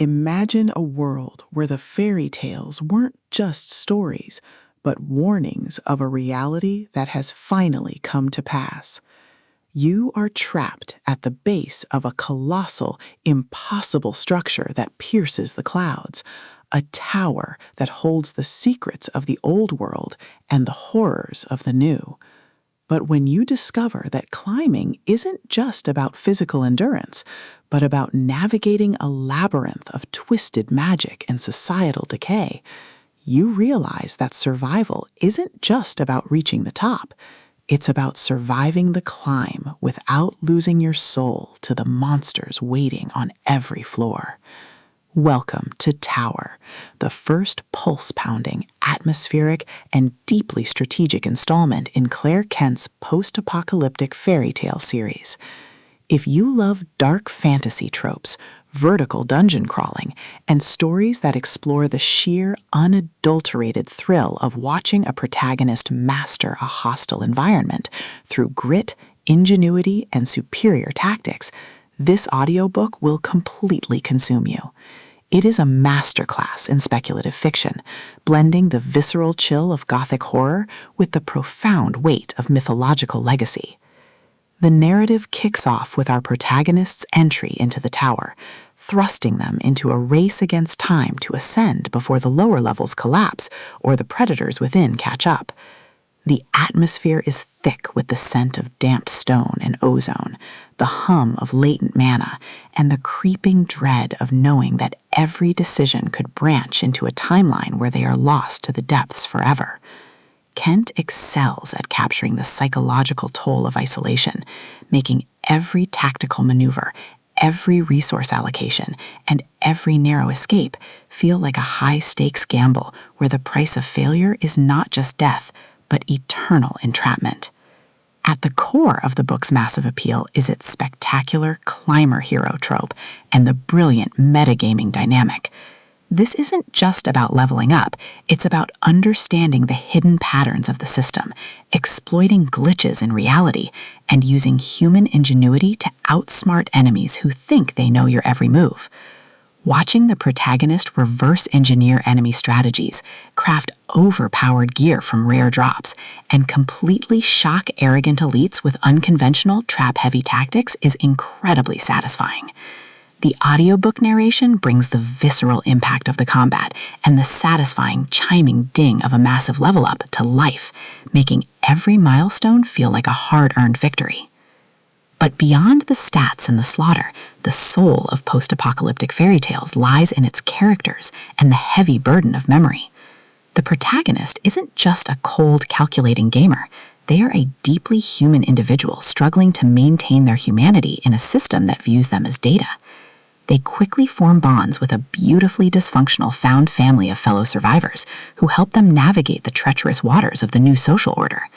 Imagine a world where the fairy tales weren't just stories, but warnings of a reality that has finally come to pass. You are trapped at the base of a colossal, impossible structure that pierces the clouds, a tower that holds the secrets of the old world and the horrors of the new. But when you discover that climbing isn't just about physical endurance, but about navigating a labyrinth of twisted magic and societal decay, you realize that survival isn't just about reaching the top. It's about surviving the climb without losing your soul to the monsters waiting on every floor. Welcome to Tower, the first pulse-pounding, atmospheric, and deeply strategic installment in Claire Kent's Post-Apocalyptic Fairy Tale series. If you love dark fantasy tropes, vertical dungeon crawling, and stories that explore the sheer, unadulterated thrill of watching a protagonist master a hostile environment through grit, ingenuity, and superior tactics, this audiobook will completely consume you. It is a masterclass in speculative fiction, blending the visceral chill of gothic horror with the profound weight of mythological legacy. The narrative kicks off with our protagonist's entry into the tower, thrusting them into a race against time to ascend before the lower levels collapse or the predators within catch up. The atmosphere is thick with the scent of damp stone and ozone, the hum of latent mana, and the creeping dread of knowing that every decision could branch into a timeline where they are lost to the depths forever. Kent excels at capturing the psychological toll of isolation, making every tactical maneuver, every resource allocation, and every narrow escape feel like a high-stakes gamble where the price of failure is not just death, but eternal entrapment. At the core of the book's massive appeal is its spectacular climber hero trope and the brilliant metagaming dynamic. This isn't just about leveling up, it's about understanding the hidden patterns of the system, exploiting glitches in reality, and using human ingenuity to outsmart enemies who think they know your every move. Watching the protagonist reverse engineer enemy strategies, craft overpowered gear from rare drops, and completely shock arrogant elites with unconventional trap-heavy tactics is incredibly satisfying. The audiobook narration brings the visceral impact of the combat and the satisfying, chiming ding of a massive level up to life, making every milestone feel like a hard-earned victory. But beyond the stats and the slaughter, the soul of post-apocalyptic fairy tales lies in its characters and the heavy burden of memory. The protagonist isn't just a cold, calculating gamer. They are a deeply human individual struggling to maintain their humanity in a system that views them as data. They quickly form bonds with a beautifully dysfunctional found family of fellow survivors who help them navigate the treacherous waters of the new social order.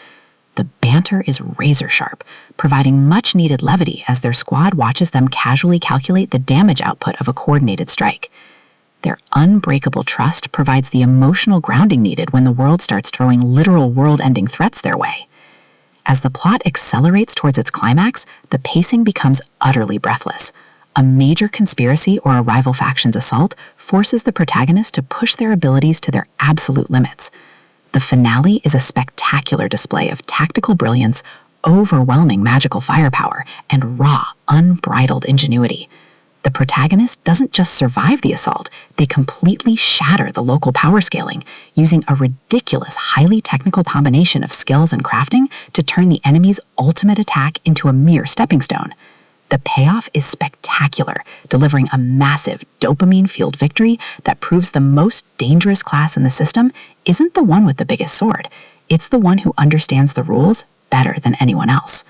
The banter is razor-sharp, providing much-needed levity as their squad watches them casually calculate the damage output of a coordinated strike. Their unbreakable trust provides the emotional grounding needed when the world starts throwing literal world-ending threats their way. As the plot accelerates towards its climax, the pacing becomes utterly breathless. A major conspiracy or a rival faction's assault forces the protagonist to push their abilities to their absolute limits. The finale is a spectacular display of tactical brilliance, overwhelming magical firepower, and raw, unbridled ingenuity. The protagonist doesn't just survive the assault, they completely shatter the local power scaling, using a ridiculous, highly technical combination of skills and crafting to turn the enemy's ultimate attack into a mere stepping stone. The payoff is spectacular, delivering a massive, dopamine-fueled victory that proves the most dangerous class in the system isn't the one with the biggest sword. It's the one who understands the rules better than anyone else.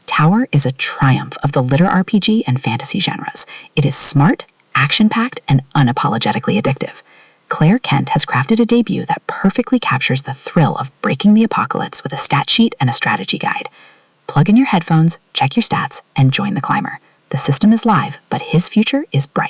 Tower is a triumph of the LitRPG and fantasy genres. It is smart, action-packed, and unapologetically addictive. Claire Kent has crafted a debut that perfectly captures the thrill of breaking the apocalypse with a stat sheet and a strategy guide. Plug in your headphones, check your stats, and join the climber. The system is live, but his future is bright.